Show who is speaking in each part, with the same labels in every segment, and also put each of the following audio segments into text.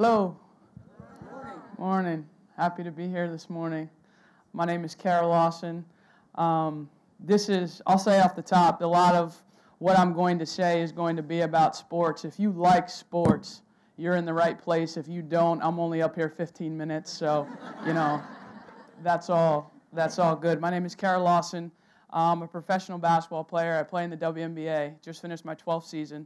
Speaker 1: Hello. Morning. Happy to be here this morning. My name is Lawson. I'll say off the top, a lot of what I'm going to say is going to be about sports. If you like sports, you're in the right place. If you don't, I'm only up here 15 minutes, so, that's all good. My name is Lawson. I'm a professional basketball player. I play in the WNBA. Just finished my 12th season.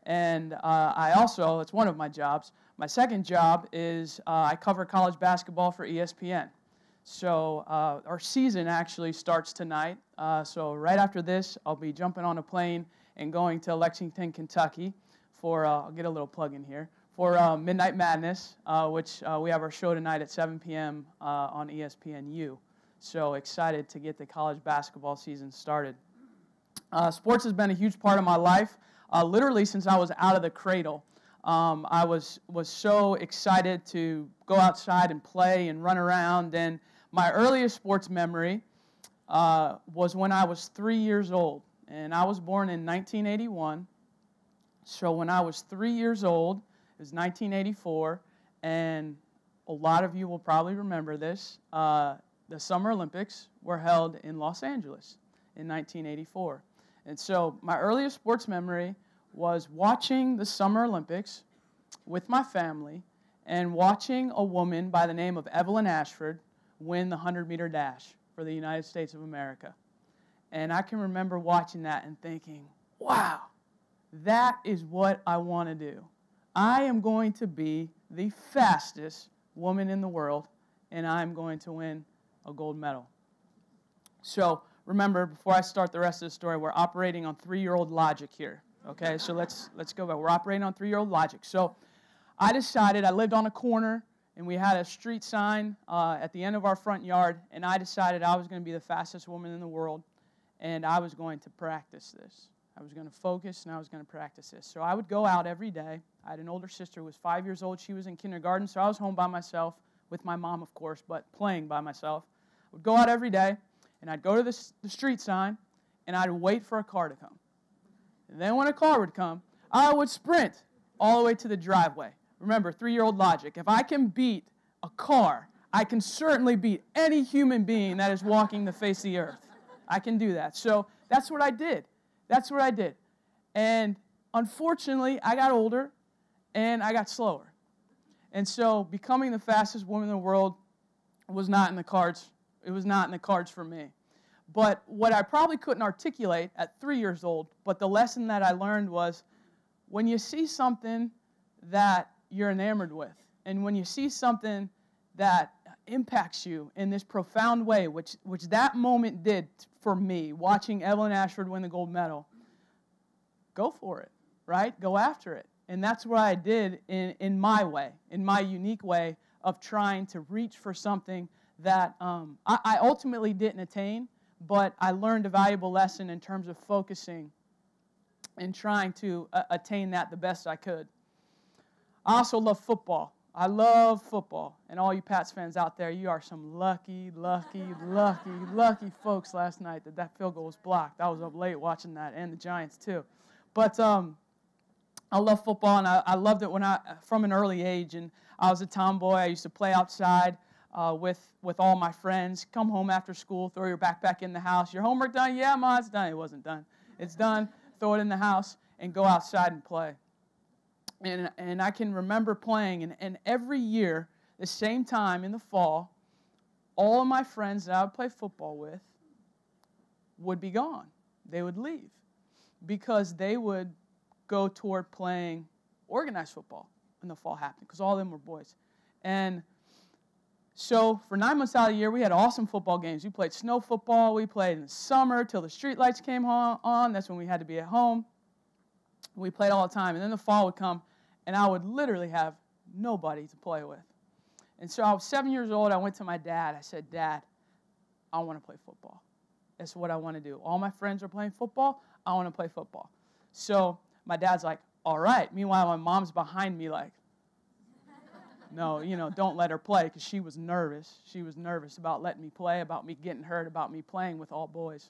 Speaker 1: And it's one of my jobs. My second job is I cover college basketball for ESPN. So our season actually starts tonight. So right after this, I'll be jumping on a plane and going to Lexington, Kentucky for, I'll get a little plug in here, for Midnight Madness, which we have our show tonight at 7 p.m. On ESPNU. So excited to get the college basketball season started. Sports has been a huge part of my life. Literally since I was out of the cradle. I was so excited to go outside and play and run around. And my earliest sports memory was when I was 3 years old. And I was born in 1981. So when I was 3 years old, it was 1984. And a lot of you will probably remember this. The Summer Olympics were held in Los Angeles in 1984. And so my earliest sports memory was watching the Summer Olympics with my family and watching a woman by the name of Evelyn Ashford win the 100-meter dash for the United States of America. And I can remember watching that and thinking, wow, that is what I want to do. I am going to be the fastest woman in the world, and I'm going to win a gold medal. So remember, before I start the rest of the story, we're operating on 3-year-old logic here. Okay, so let's go back. We're operating on 3-year-old logic. So I decided, I lived on a corner, and we had a street sign at the end of our front yard, and I decided I was going to be the fastest woman in the world, and I was going to practice this. I was going to focus, and I was going to practice this. So I would go out every day. I had an older sister who was 5 years old. She was in kindergarten, so I was home by myself, with my mom, of course, but playing by myself. I would go out every day, and I'd go to the street sign, and I'd wait for a car to come. And then when a car would come, I would sprint all the way to the driveway. Remember, 3-year-old logic. If I can beat a car, I can certainly beat any human being that is walking the face of the earth. I can do that. So that's what I did. That's what I did. And unfortunately, I got older, and I got slower. And so becoming the fastest woman in the world was not in the cards. It was not in the cards for me. But what I probably couldn't articulate at 3 years old, but the lesson that I learned was when you see something that you're enamored with, and when you see something that impacts you in this profound way, which that moment did for me, watching Evelyn Ashford win the gold medal, go for it, right? Go after it. And that's what I did in my way, in my unique way of trying to reach for something that I ultimately didn't attain, but I learned a valuable lesson in terms of focusing and trying to attain that the best I could. I also love football. I love football. And all you Pats fans out there, you are some lucky folks last night that field goal was blocked. I was up late watching that, and the Giants too. But I love football, and I loved it from an early age. And I was a tomboy. I used to play outside with all my friends. Come home after school, throw your backpack in the house. Your homework done? Yeah, Ma, it's done. It wasn't done. It's done. Throw it in the house and go outside and play. And I can remember playing, and every year, the same time in the fall, all of my friends that I would play football with would be gone. They would leave because they would go toward playing organized football when the fall happened because all of them were boys. And so for 9 months out of the year, we had awesome football games. We played snow football. We played in the summer till the street lights came on. That's when we had to be at home. We played all the time. And then the fall would come, and I would literally have nobody to play with. And so I was 7 years old. I went to my dad. I said, Dad, I want to play football. That's what I want to do. All my friends are playing football. I want to play football. So my dad's like, all right. Meanwhile, my mom's behind me like, no, don't let her play because she was nervous. She was nervous about letting me play, about me getting hurt, about me playing with all boys.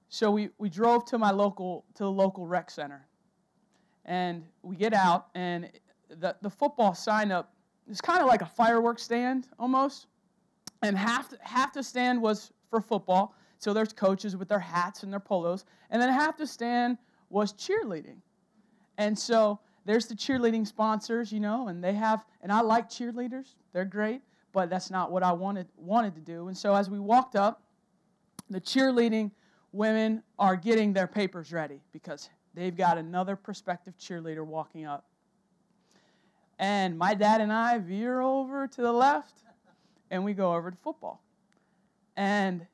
Speaker 1: So we drove to the local rec center. And we get out, and the football sign-up is kind of like a fireworks stand almost. And half the stand was for football. So there's coaches with their hats and their polos. And then half the stand was cheerleading. And so there's the cheerleading sponsors, and and I like cheerleaders. They're great, but that's not what I wanted to do. And so as we walked up, the cheerleading women are getting their papers ready because they've got another prospective cheerleader walking up. And my dad and I veer over to the left, and we go over to football. And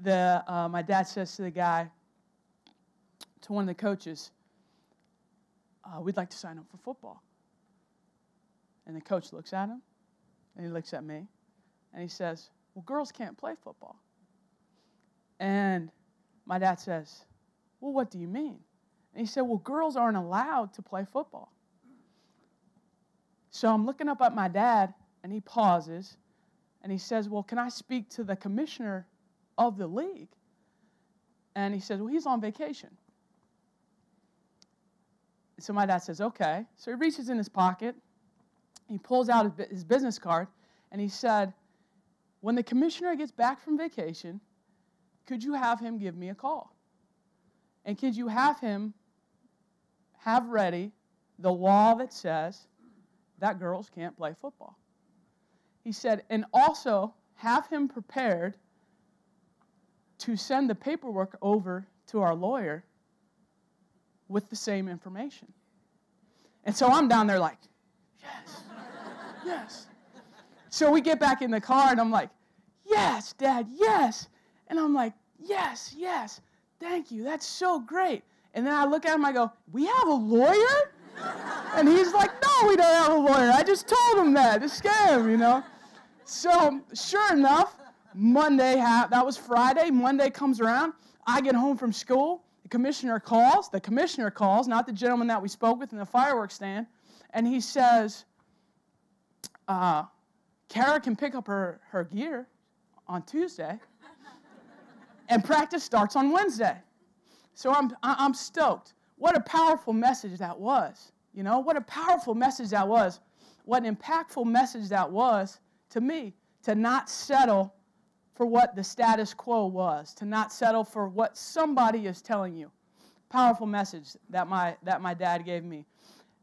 Speaker 1: my dad says to the guy, to one of the coaches, we'd like to sign up for football. And the coach looks at him, and he looks at me, and he says, well, girls can't play football. And my dad says, well, what do you mean? And he said, well, girls aren't allowed to play football. So I'm looking up at my dad, and he pauses, and he says, well, can I speak to the commissioner of the league? And he says, well, he's on vacation. So my dad says, okay. So he reaches in his pocket, he pulls out his business card, and he said, when the commissioner gets back from vacation, could you have him give me a call? And could you have him have ready the law that says that girls can't play football? He said, and also have him prepared to send the paperwork over to our lawyer with the same information. And so I'm down there like, yes, yes. So we get back in the car, and I'm like, yes, Dad, yes. And I'm like, yes, yes, thank you, that's so great. And then I look at him, I go, we have a lawyer? And he's like, no, we don't have a lawyer. I just told him that to scare him, So sure enough, Monday, that was Friday, Monday comes around, I get home from school, the commissioner calls, not the gentleman that we spoke with in the fireworks stand, and he says, Kara can pick up her gear on Tuesday, and practice starts on Wednesday. So I'm stoked. What a powerful message that was, What a powerful message that was. What an impactful message that was to me, to not settle for what the status quo was, to not settle for what somebody is telling you. Powerful message that my dad gave me.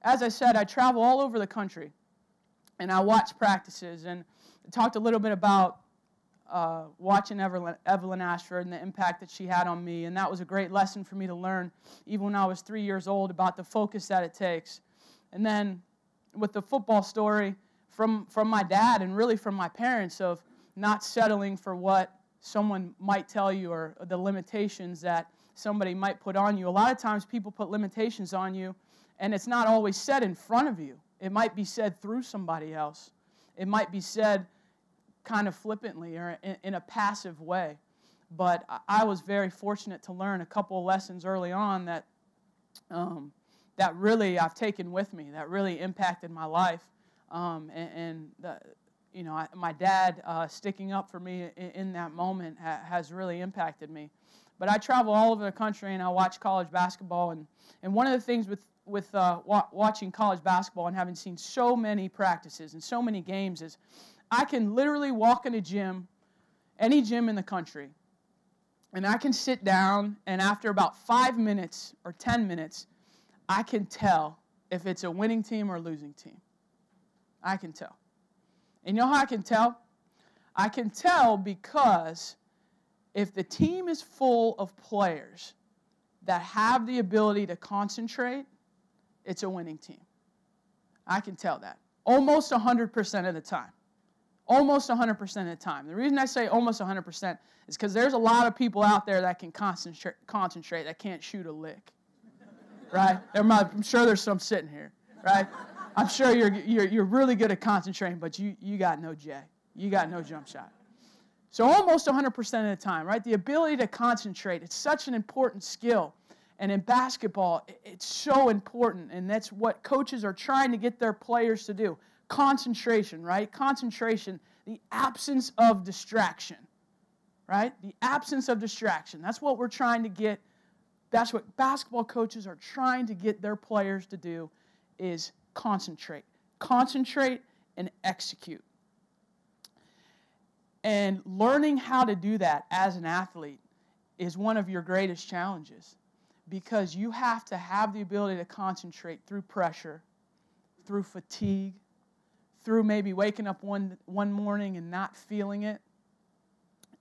Speaker 1: As I said, I travel all over the country, and I watch practices, and I talked a little bit about watching Evelyn Ashford and the impact that she had on me, and that was a great lesson for me to learn, even when I was 3 years old, about the focus that it takes. And then with the football story from my dad and really from my parents of not settling for what someone might tell you or the limitations that somebody might put on you. A lot of times people put limitations on you, and it's not always said in front of you. It might be said through somebody else. It might be said kind of flippantly or in a passive way. But I was very fortunate to learn a couple of lessons early on that really I've taken with me, that really impacted my life. My dad sticking up for me in that moment has really impacted me. But I travel all over the country, and I watch college basketball. And one of the things with watching college basketball and having seen so many practices and so many games is I can literally walk in a gym, any gym in the country, and I can sit down, and after about 5 minutes or 10 minutes, I can tell if it's a winning team or a losing team. I can tell. And you know how I can tell? I can tell because if the team is full of players that have the ability to concentrate, it's a winning team. I can tell that. Almost 100% of the time. Almost 100% of the time. The reason I say almost 100% is because there's a lot of people out there that can concentrate, that can't shoot a lick. Right? I'm sure there's some sitting here. Right? I'm sure you're really good at concentrating, but you got no J. You got no jump shot. So almost 100% of the time, right? The ability to concentrate, it's such an important skill. And in basketball, it's so important, and that's what coaches are trying to get their players to do. Concentration, right? Concentration, the absence of distraction, right? The absence of distraction. That's what we're trying to get. That's what basketball coaches are trying to get their players to do is concentrate. Concentrate and execute. And learning how to do that as an athlete is one of your greatest challenges, because you have to have the ability to concentrate through pressure, through fatigue, through maybe waking up one morning and not feeling it.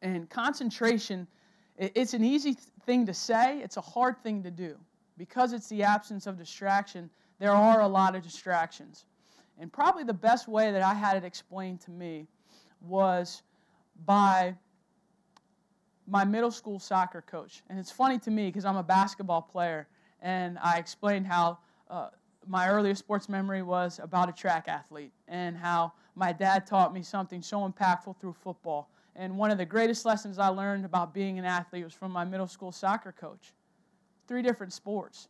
Speaker 1: And concentration, it's an easy thing to say, it's a hard thing to do. Because it's the absence of distraction, there are a lot of distractions. And probably the best way that I had it explained to me was by my middle school soccer coach. And it's funny to me because I'm a basketball player, and I explained how my earliest sports memory was about a track athlete, and how my dad taught me something so impactful through football. And one of the greatest lessons I learned about being an athlete was from my middle school soccer coach. 3 different sports.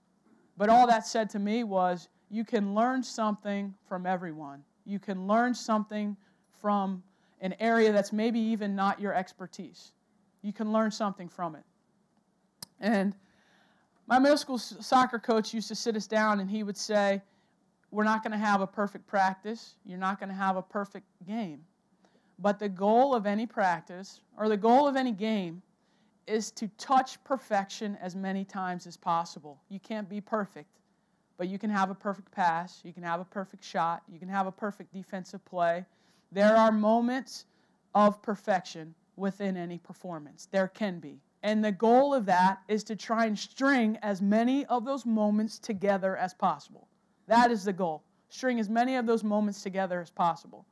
Speaker 1: But all that said to me was, you can learn something from everyone. You can learn something from an area that's maybe even not your expertise. You can learn something from it. And my middle school soccer coach used to sit us down, and he would say, we're not going to have a perfect practice. You're not going to have a perfect game. But the goal of any practice, or the goal of any game, is to touch perfection as many times as possible. You can't be perfect, but you can have a perfect pass. You can have a perfect shot. You can have a perfect defensive play. There are moments of perfection within any performance. There can be. And the goal of that is to try and string as many of those moments together as possible. That is the goal. String as many of those moments together as possible.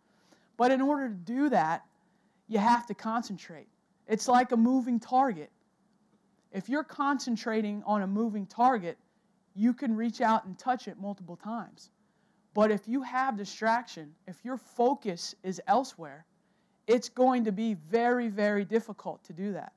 Speaker 1: But in order to do that, you have to concentrate. It's like a moving target. If you're concentrating on a moving target, you can reach out and touch it multiple times. But if you have distraction, if your focus is elsewhere, it's going to be very, very difficult to do that.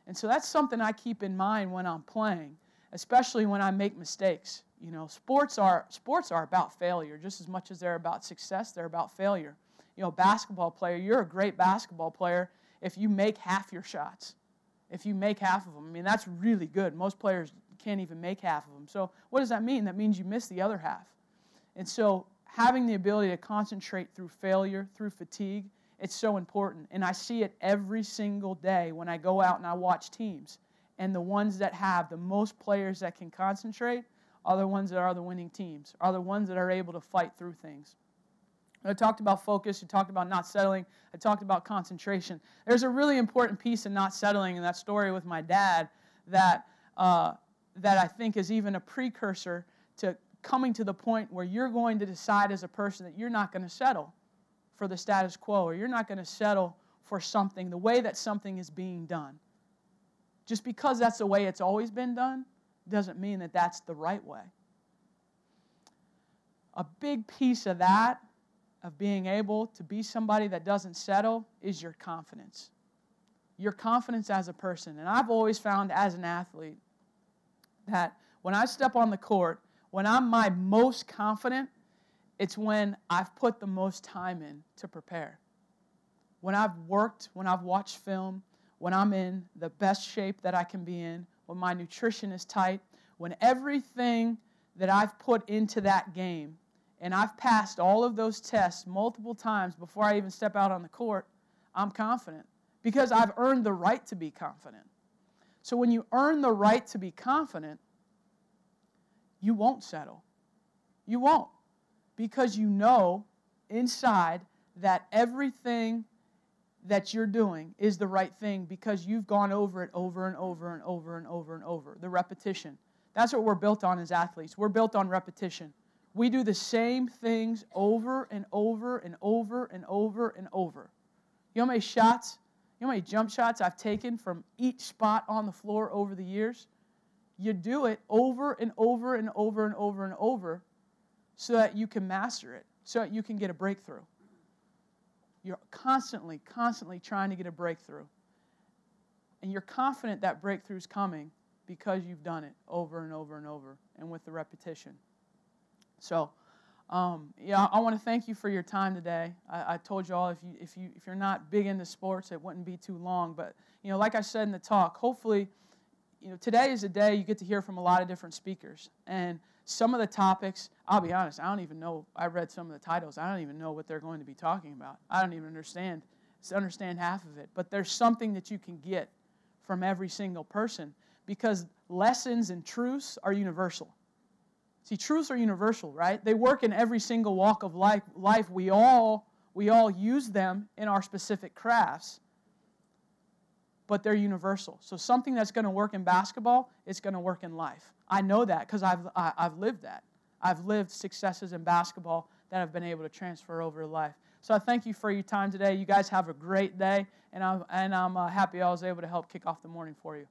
Speaker 1: And so that's something I keep in mind when I'm playing, especially when I make mistakes. You know, sports are about failure just as much as they're about success. They're about failure. You know, basketball player, you're a great basketball player if you make half your shots. If you make half of them, I mean, that's really good. Most players can't even make half of them. So what does that mean? That means you miss the other half. And so having the ability to concentrate through failure, through fatigue, it's so important. And I see it every single day when I go out and I watch teams. And the ones that have the most players that can concentrate are the ones that are the winning teams, are the ones that are able to fight through things. I talked about focus. You talked about not settling. I talked about concentration. There's a really important piece in not settling in that story with my dad that I think is even a precursor to coming to the point where you're going to decide as a person that you're not going to settle for the status quo, or you're not going to settle for something, the way that something is being done. Just because that's the way it's always been done doesn't mean that that's the right way. A big piece of that, of being able to be somebody that doesn't settle, is your confidence. Your confidence as a person. And I've always found as an athlete that when I step on the court, when I'm my most confident, it's when I've put the most time in to prepare. When I've worked, when I've watched film, when I'm in the best shape that I can be in, when my nutrition is tight, when everything that I've put into that game, and I've passed all of those tests multiple times before I even step out on the court, I'm confident because I've earned the right to be confident. So when you earn the right to be confident, you won't settle. You won't, because you know inside that everything that you're doing is the right thing because you've gone over it over and over and over and over and over. The repetition. That's what we're built on as athletes. We're built on repetition. We do the same things over and over and over and over and over. You know how many shots, you know how many jump shots I've taken from each spot on the floor over the years? You do it over and over and over and over and over so that you can master it, so that you can get a breakthrough. You're constantly trying to get a breakthrough. And you're confident that breakthrough's coming because you've done it over and over and over and with the repetition. So, I want to thank you for your time today. I told you all if you're not big into sports, it wouldn't be too long. But like I said in the talk, hopefully, today is a day you get to hear from a lot of different speakers. And some of the topics, I'll be honest, I don't even know. I read some of the titles. I don't even know what they're going to be talking about. I don't even understand half of it. But there's something that you can get from every single person, because lessons and truths are universal. See, truths are universal, right? They work in every single walk of life. We all use them in our specific crafts, but they're universal. So something that's going to work in basketball, it's going to work in life. I know that because I've lived that. I've lived successes in basketball that I've been able to transfer over to life. So I thank you for your time today. You guys have a great day, and I'm happy I was able to help kick off the morning for you.